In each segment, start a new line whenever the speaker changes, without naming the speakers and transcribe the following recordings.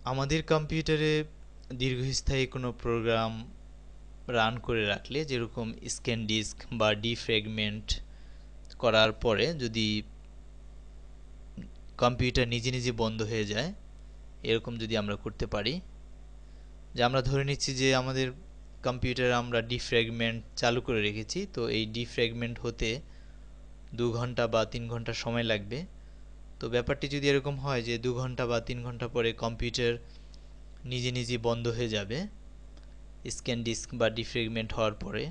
আমাদের কম্পিউটারে দীর্ঘস্থায়ী কোনো প্রোগ্রাম রান করে রাখলে, যেরকম স্ক্যান ডিস্ক বা ডিফ্র্যাগমেন্ট করার পরে যদি কম্পিউটার নিজে নিজে বন্ধ হয়ে যায়, এরকম যদি আমরা করতে পারি, যে আমরা ধরে নিচ্ছি যে আমাদের কম্পিউটারে আমরা ডিফ্র্যাগমেন্ট চালু করে রেখেছি, তো এই ডিফ্র্যাগমেন্ট হতে 2 ঘন্টা বা 3 ঘন্টা সময় লাগবে। তো ব্যাপারটি যদি এরকম হয় যে 2 ঘন্টা বা 3 ঘন্টা পরে কম্পিউটার নিজে নিজে বন্ধ হয়ে যাবে স্ক্যান ডিস্ক বা ডিফ্র্যাগমেন্ট হওয়ার পরে,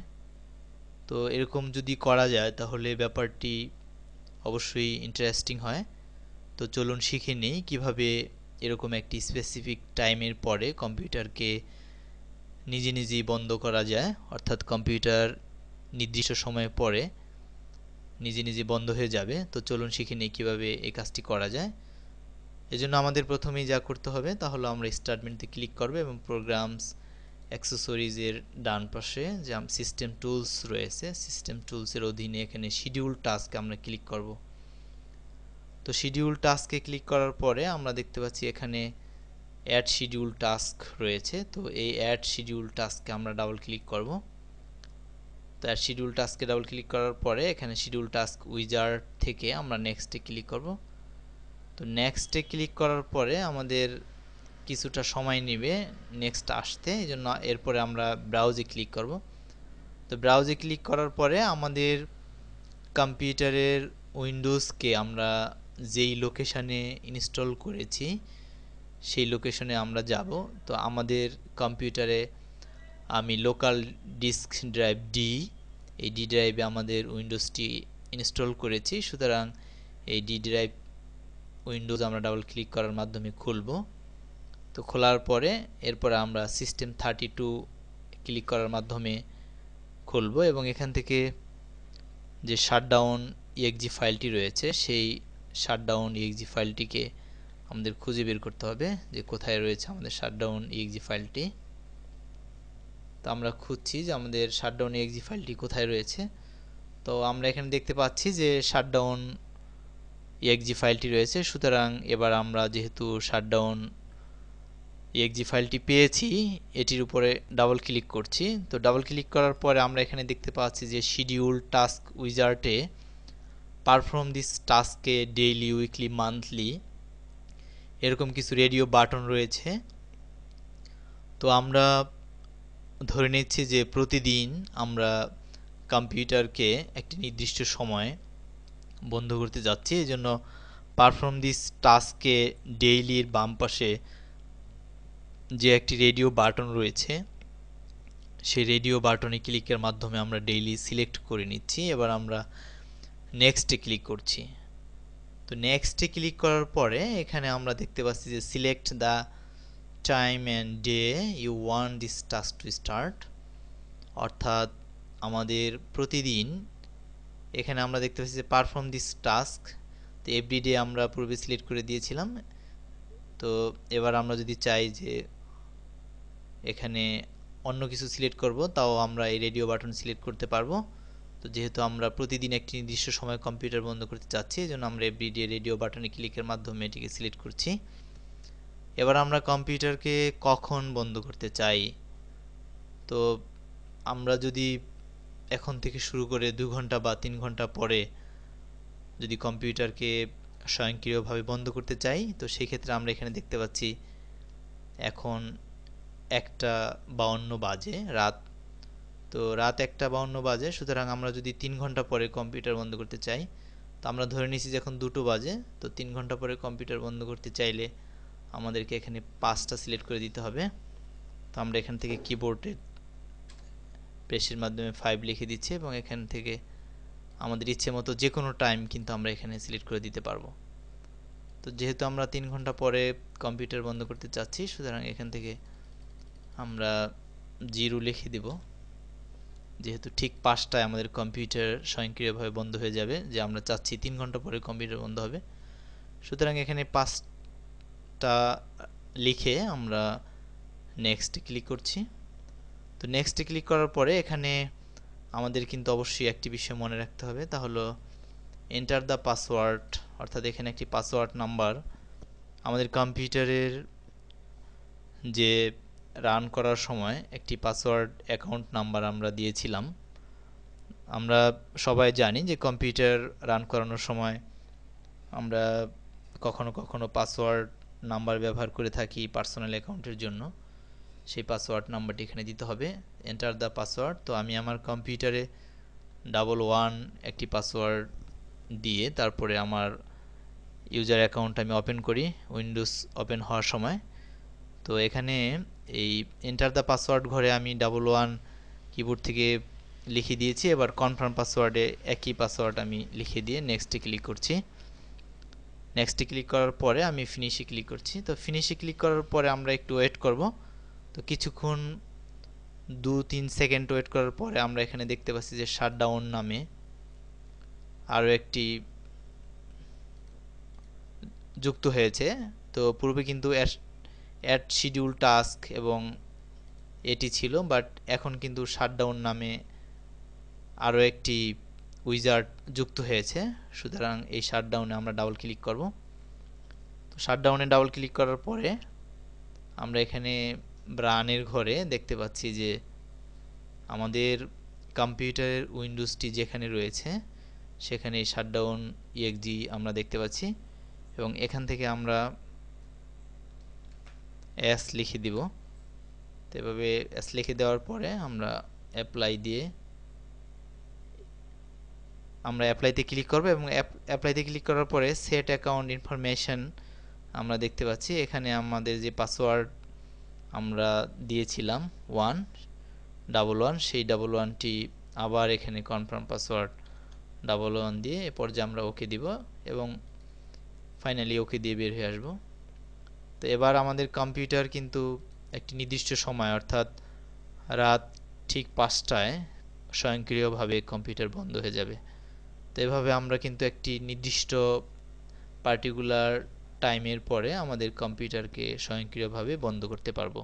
তো এরকম যদি করা যায় তাহলে ব্যাপারটি অবশ্যই ইন্টারেস্টিং হয়। তো চলুন শিখে নিই কিভাবে এরকম একটি স্পেসিফিক টাইমের পরে কম্পিউটারকে নিজে নিজেই বন্ধ করা যায়, অর্থাৎ কম্পিউটার নির্দিষ্ট সময় পরে নিজে নিজে বন্ধ হয়ে যাবে। তো চলুন শিখে নিই কীভাবে এই কাজটি করা যায়। এজন্য আমাদের প্রথমেই যা করতে হবে তা হলো আমরা স্টার্ট মেনুতে ক্লিক করব এবং প্রোগ্রামস অ্যাক্সেসরিজের ডান পাশে যে সিস্টেম টুলস রয়েছে, সিস্টেম টুলসের অধীনে এখানে শিডিউল টাস্ক আমরা ক্লিক করব। তো শিডিউল টাস্কে ক্লিক করার পরে আমরা দেখতে পাচ্ছি এখানে অ্যাড শিডিউল টাস্ক রয়েছে। তো এই অ্যাড শিডিউল টাস্কে আমরা ডাবল ক্লিক করব। তো অ্যাড শিডিউল টাস্কে ডাবল ক্লিক করার পরে এখানে শিডিউল টাস্ক উইজার্ড থেকে আমরা নেক্সটে ক্লিক করব। তো নেক্সটে ক্লিক করার পরে আমাদের কিছুটা সময় নেবে নেক্সট আসতে, এই জন্য এরপরে আমরা ব্রাউজে ক্লিক করব। তো ব্রাউজে ক্লিক করার পরে আমাদের কম্পিউটারের উইন্ডোজকে আমরা যেই লোকেশানে ইনস্টল করেছি সেই লোকেশনে আমরা যাব। তো আমাদের কম্পিউটারে আমি লোকাল ডিস্ক ড্রাইভ ডি, এই ডি ড্রাইভে আমাদের উইন্ডোজটি ইনস্টল করেছি, সুতরাং এই ডি ড্রাইভ উইন্ডোজ আমরা ডাবল ক্লিক করার মাধ্যমে খুলব। তো খোলার পরে এরপরে আমরা সিস্টেম 32 ক্লিক করার মাধ্যমে খুলব এবং এখান থেকে যে শাটডাউন ইএক্সজি ফাইলটি রয়েছে সেই শাটডাউন ইএক্সজি ফাইলটিকে আমাদের খুঁজে বের করতে হবে যে কোথায় রয়েছে আমাদের শাটডাউন ইএক্সজি ফাইলটি। তো আমরা খুঁজছি যে আমাদের শাটডাউন ইএক্সজি ফাইলটি কোথায় রয়েছে। তো আমরা এখানে দেখতে পাচ্ছি যে শাটডাউন ইএক্সজি ফাইলটি রয়েছে, সুতরাং এবার আমরা যেহেতু শাটডাউন ইএক্সজি ফাইলটি পেয়েছি এটির উপরে ডাবল ক্লিক করছি। তো ডাবল ক্লিক করার পরে আমরা এখানে দেখতে পাচ্ছি যে শিডিউল টাস্ক উইজার্ডে পারফর্ম দিস টাস্কে ডেইলি, উইকলি, মান্থলি এরকম কিছু রেডিও বাটন রয়েছে। তো আমরা ধরে নিচ্ছি যে প্রতিদিন আমরা কম্পিউটারকে একটি নির্দিষ্ট সময় বন্ধ করতে যাচ্ছি, এই জন্য পারফর্ম দিস টাস্কে ডেইলির বাম পাশে যে একটি রেডিও বাটন রয়েছে সেই রেডিও বাটনে ক্লিকের মাধ্যমে আমরা ডেইলি সিলেক্ট করে নিচ্ছি। এবার আমরা নেক্সটে ক্লিক করছি। তো নেক্সটে ক্লিক করার পরে এখানে আমরা দেখতে পাচ্ছি যে select the time and day you want this task to start, অর্থাৎ আমাদের প্রতিদিন এখানে আমরা দেখতে পাচ্ছি যে পারফর্ম দিস টাস্ক, তো এভরিডে আমরা পূর্বে সিলেক্ট করে দিয়েছিলাম। তো এবার আমরা যদি চাই যে এখানে অন্য কিছু সিলেক্ট করব তাও আমরা এই রেডিও বাটন সিলেক্ট করতে পারবো। তো যেহেতু আমরা প্রতিদিন একটি নির্দিষ্ট সময় কম্পিউটার বন্ধ করতে চাচ্ছি এই জন্য আমরা এভরিডে রেডিও বাটনে ক্লিকের মাধ্যমে এটিকে সিলেক্ট করছি। এবার আমরা কম্পিউটারকে কখন বন্ধ করতে চাই, তো আমরা যদি এখন থেকে শুরু করে 2 ঘন্টা বা 3 ঘন্টা পরে যদি কম্পিউটারকে স্বয়ংক্রিয়ভাবে বন্ধ করতে চাই, তো সেই ক্ষেত্রে আমরা এখানে দেখতে পাচ্ছি এখন 1:52 বাজে রাত। তো রাত 1:52 বাজে, সুতরাং আমরা যদি 3 ঘন্টা পরে কম্পিউটার বন্ধ করতে চাই, তো আমরা ধরে নিচ্ছি যে এখন 2টো বাজে, তো 3 ঘন্টা পরে কম্পিউটার বন্ধ করতে চাইলে আমাদেরকে এখানে 5টা সিলেক্ট করে দিতে হবে। তো আমরা এখান থেকে কিবোর্ডে প্রেসের মাধ্যমে 5 লিখে দিচ্ছি এবং এখান থেকে আমাদের ইচ্ছে মতো যে কোনো টাইম কিন্তু আমরা এখানে সিলেক্ট করে দিতে পারবো। তো যেহেতু আমরা 3 ঘন্টা পরে কম্পিউটার বন্ধ করতে চাচ্ছি, সুতরাং এখান থেকে আমরা 0 লিখে দেব, যেহেতু ঠিক 5টায় আমাদের কম্পিউটার স্বয়ংক্রিয়ভাবে বন্ধ হয়ে যাবে, যে আমরা চাচ্ছি 3 ঘন্টা পরে কম্পিউটার বন্ধ হবে। সুতরাং এখানে 5টা লিখে আমরা নেক্সটে ক্লিক করছি। তো নেক্সটে ক্লিক করার পরে এখানে আমাদের কিন্তু অবশ্যই একটি বিষয় মনে রাখতে হবে, তা হলো এন্টার দ্য পাসওয়ার্ড, অর্থাৎ এখানে একটি পাসওয়ার্ড নাম্বার আমাদের কম্পিউটারের যে রান করার সময় একটি পাসওয়ার্ড অ্যাকাউন্ট নাম্বার আমরা দিয়েছিলাম। আমরা সবাই জানি যে কম্পিউটার রান করানোর সময় আমরা কখনো কখনো পাসওয়ার্ড নাম্বার ব্যবহার করে থাকি পার্সোনাল অ্যাকাউন্টের জন্য। সেই পাসওয়ার্ড নাম্বারটি এখানে দিতে হবে, এন্টার দ্য পাসওয়ার্ড। তো আমি আমার কম্পিউটারে 11 একটি পাসওয়ার্ড দিয়ে তারপরে আমার ইউজার অ্যাকাউন্ট আমি ওপেন করি উইন্ডোজ ওপেন হওয়ার সময়। তো এখানে এই এন্টার দ্য পাসওয়ার্ড ঘরে আমি 11 কিবোর্ড থেকে লিখে দিয়েছি। এবার কনফার্ম পাসওয়ার্ডে একই পাসওয়ার্ড আমি লিখে দিয়ে নেক্সটে ক্লিক করছি। নেক্সটে ক্লিক করার পরে আমি ফিনিশে ক্লিক করছি। তো ফিনিশে ক্লিক করার পরে আমরা একটু ওয়েট করব। তো কিছুক্ষণ 2-3 সেকেন্ড ওয়েট করার পরে আমরা এখানে দেখতে পাচ্ছি যে শাটডাউন নামে আরও একটি যুক্ত হয়েছে। তো পূর্বে কিন্তু অ্যাড শিডিউল টাস্ক এবং এটি ছিল, বাট এখন কিন্তু শাটডাউন নামে আরও একটি উইজার্ড যুক্ত হয়েছে। সুতরাং এই শাটডাউনে আমরা ডাবল ক্লিক করব। তো শাটডাউনে ডাবল ক্লিক করার পরে আমরা এখানে রানের ঘরে দেখতে পাচ্ছি যে আমাদের কম্পিউটারের উইন্ডোজটি যেখানে রয়েছে সেখানে শাটডাউন ইএক্সজি আমরা দেখতে পাচ্ছি এবং এখান থেকে আমরা এস লিখে দিব। তো এভাবে এস লিখে দেওয়ার পরে আমরা অ্যাপ্লাই দিয়ে আমরা অ্যাপ্লাইতে ক্লিক করব এবং অ্যাপ্লাইতে ক্লিক করার পরে সেট অ্যাকাউন্ট ইনফরমেশন আমরা দেখতে পাচ্ছি। এখানে আমাদের যে পাসওয়ার্ড আমরা দিয়েছিলাম 111 সেই 11টি আবার এখানে কনফার্ম পাসওয়ার্ড 11 দিয়ে এ পর্যায়ে আমরা ওকে দিব এবং ফাইনালি ওকে দিয়ে বের হয়ে আসব। তো এবার আমাদের কম্পিউটার কিন্তু একটি নির্দিষ্ট সময় অর্থাৎ রাত ঠিক 5টায় স্বয়ংক্রিয়ভাবে কম্পিউটার বন্ধ হয়ে যাবে। তো এভাবে আমরা কিন্তু একটি নির্দিষ্ট পার্টিকুলার টাইমের পরে আমাদের কম্পিউটারকে স্বয়ংক্রিয়ভাবে বন্ধ করতে পারবো।